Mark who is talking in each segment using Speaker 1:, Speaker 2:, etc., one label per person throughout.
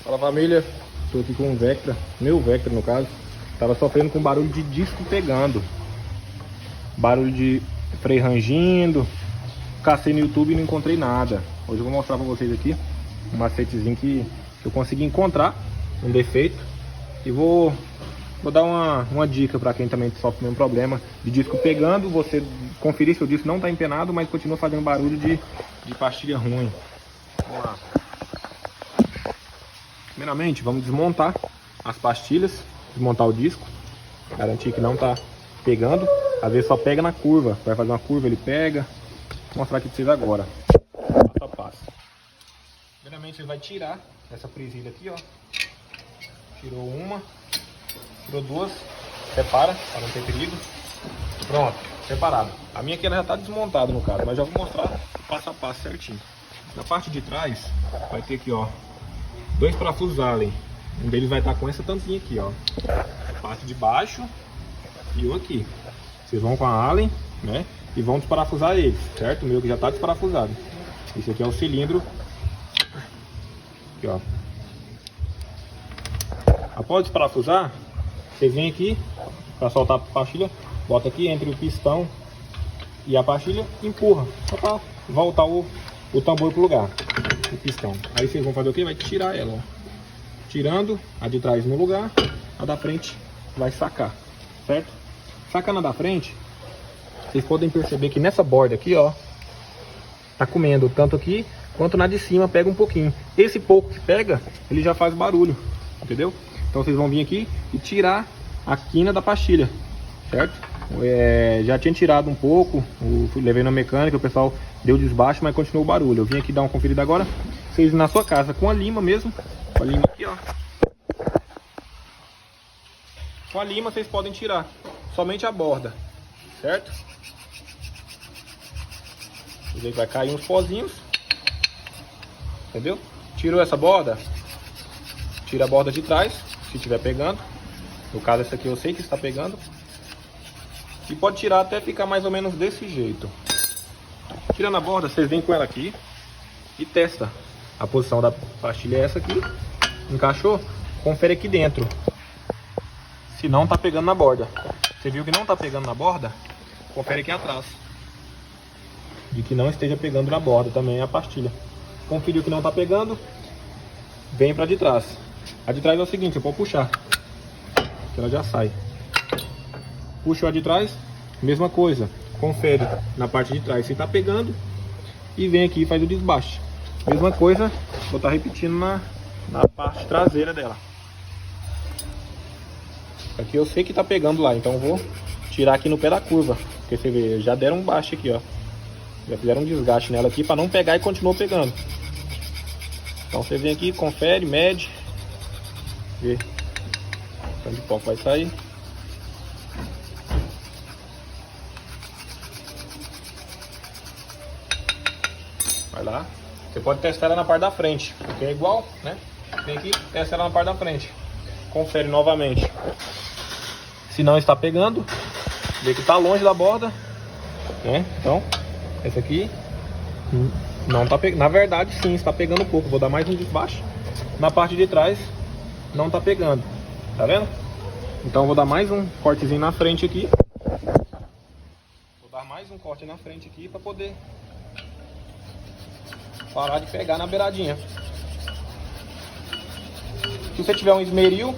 Speaker 1: Fala família, estou aqui com um Vectra, meu Vectra no caso. Tava sofrendo com barulho de disco pegando, barulho de freio rangindo. Cacei no YouTube e não encontrei nada. Hoje eu vou mostrar para vocês aqui um macetezinho que eu consegui encontrar, um defeito. E vou dar uma dica para quem também sofre o mesmo problema de disco pegando. Você conferir se o disco não está empenado, mas continua fazendo barulho de pastilha ruim. Vamos lá. Primeiramente, vamos desmontar as pastilhas, desmontar o disco, garantir que não está pegando. Às vezes só pega na curva, vai fazer uma curva, ele pega. Vou mostrar aqui para vocês agora, passo a passo. Primeiramente, você vai tirar essa presilha aqui, ó. Tirou uma, tirou duas, separa para não ter perigo. Pronto, separado. A minha aqui ela já está desmontada no caso, mas já vou mostrar passo a passo certinho. Na parte de trás vai ter aqui, ó, dois parafusos Allen. Um deles vai estar com essa tampinha aqui, ó. A parte de baixo e o aqui. Vocês vão com a Allen, né? E vão desparafusar eles, certo? O meu que já está desparafusado. Esse aqui é o cilindro. Aqui, ó. Após desparafusar, vocês vêm aqui para soltar a pastilha. Bota aqui entre o pistão e a pastilha, empurra. Só para voltar o tambor pro lugar. O pistão. Aí vocês vão fazer o que? Vai tirar ela, ó. Tirando a de trás no lugar, a da frente vai sacar, certo? Sacando a da frente, vocês podem perceber que nessa borda aqui, ó, tá comendo tanto aqui quanto na de cima pega um pouquinho. Esse pouco que pega, ele já faz barulho, entendeu? Então vocês vão vir aqui e tirar a quina da pastilha, certo? Já tinha tirado um pouco, levei na mecânica, o pessoal deu desbaixo, mas continuou o barulho. Eu vim aqui dar uma conferida agora. Vocês na sua casa com a lima mesmo, com a lima aqui, ó. Com a lima vocês podem tirar somente a borda, certo? Vai cair uns pozinhos, entendeu? Tirou essa borda, tira a borda de trás, se estiver pegando. No caso essa aqui eu sei que está pegando. E pode tirar até ficar mais ou menos desse jeito. Tirando a borda, vocês vêm com ela aqui e testa. A posição da pastilha é essa aqui. Encaixou? Confere aqui dentro se não tá pegando na borda. Você viu que não tá pegando na borda? Confere aqui atrás de que não esteja pegando na borda também a pastilha. Conferiu que não tá pegando, vem pra de trás. A de trás é o seguinte, eu vou puxar, que ela já sai. Puxou a de trás, mesma coisa. Confere na parte de trás se tá pegando e vem aqui e faz o desbaste. Mesma coisa, vou estar repetindo na parte traseira dela. Aqui eu sei que tá pegando lá, então eu vou tirar aqui no pé da curva. Porque você vê, já deram um baixo aqui, ó. Já fizeram um desgaste nela aqui para não pegar e continuou pegando. Então você vem aqui, confere, mede, vê quanto de pó vai sair. Vai lá. Você pode testar ela na parte da frente, porque é igual, né? Vem aqui, testa ela na parte da frente. Confere novamente. Se não está pegando, vê que está longe da borda, né? Então, essa aqui não está pegando. Na verdade, sim, está pegando um pouco. Vou dar mais um desbaixo. Na parte de trás, não está pegando. Tá vendo? Então, vou dar mais um cortezinho na frente aqui. Vou dar mais um corte na frente aqui para poder parar de pegar na beiradinha. Se você tiver um esmeril,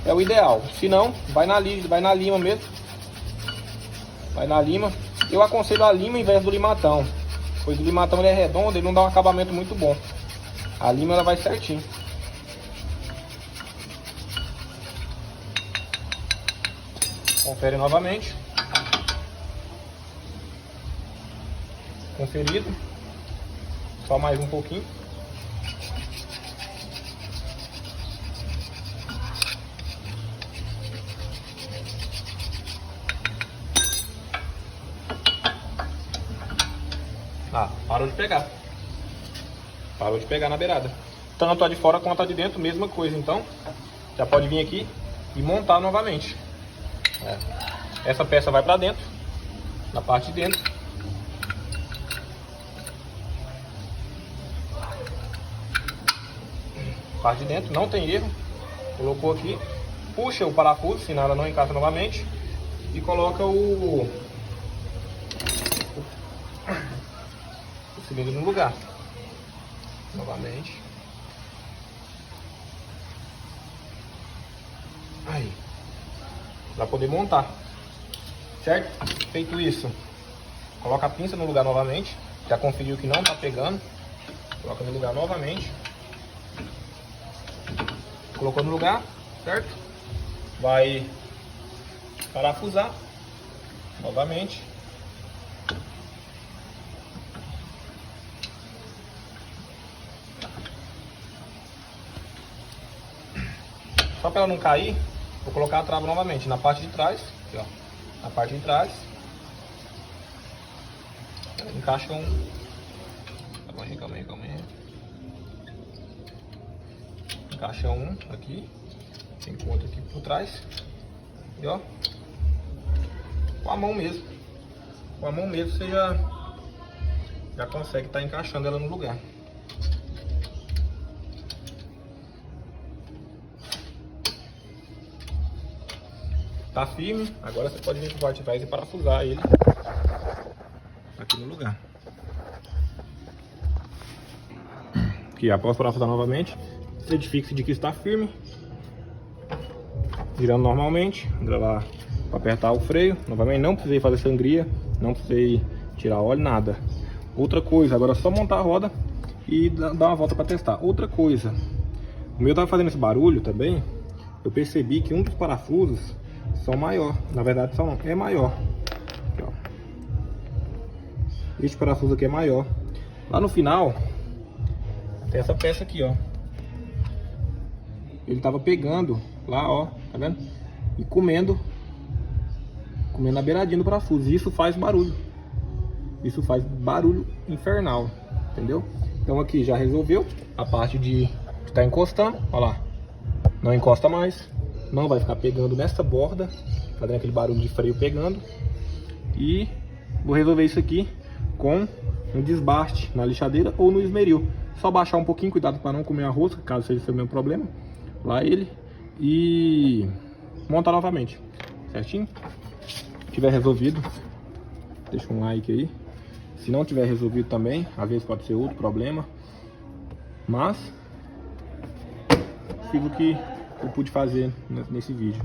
Speaker 1: é o ideal. Se não, vai na lima mesmo. Vai na lima. Eu aconselho a lima em vez do limatão, pois o limatão ele é redondo, ele não dá um acabamento muito bom. A lima ela vai certinho. Confere novamente. Conferido. Só mais um pouquinho. Ah, parou de pegar. Parou de pegar na beirada. Tanto a de fora quanto a de dentro, mesma coisa. Então, já pode vir aqui e montar novamente. Essa peça vai para dentro, na parte de dentro. parte de dentro, não tem erro. Colocou aqui, puxa o parafuso, senão ela não encaixa novamente. E coloca o cilindro no lugar. Novamente. Aí. Pra poder montar. Certo? Feito isso, coloca a pinça no lugar novamente. Já conferiu que não tá pegando. Coloca no lugar novamente. Colocou no lugar, certo? Vai parafusar novamente. Só para ela não cair, vou colocar a trava novamente na parte de trás, aqui, ó, na parte de trás. Encaixa um. Calma aí. Encaixa um aqui, tem outro aqui por trás. E ó, com a mão mesmo. Com a mão mesmo você já consegue estar encaixando ela no lugar. Tá firme, agora você pode vir por parte de trás e parafusar ele aqui no lugar. Aqui, após parafusar novamente, certifique-se de que está firme. Girando normalmente, lá para apertar o freio. Novamente, não precisei fazer sangria, não precisei tirar óleo, nada. Outra coisa, agora é só montar a roda e dar uma volta para testar. Outra coisa, o meu tava fazendo esse barulho também. Eu percebi que um dos parafusos são maior, na verdade é maior. Aqui, ó. Este parafuso aqui é maior. Lá no final tem essa peça aqui, ó. Ele tava pegando lá, ó, tá vendo? E comendo na beiradinha do parafuso. E isso faz barulho. Isso faz barulho infernal, entendeu? Então aqui já resolveu a parte de estar encostando, ó lá. Não encosta mais. Não vai ficar pegando nessa borda, fazendo aquele barulho de freio pegando. E vou resolver isso aqui com um desbaste na lixadeira ou no esmeril. Só baixar um pouquinho, cuidado para não comer a rosca, caso seja o mesmo problema. Lá ele. E montar novamente, certinho? Se tiver resolvido, deixa um like aí. Se não tiver resolvido também, às vezes pode ser outro problema. Mas fiz o que eu pude fazer nesse vídeo.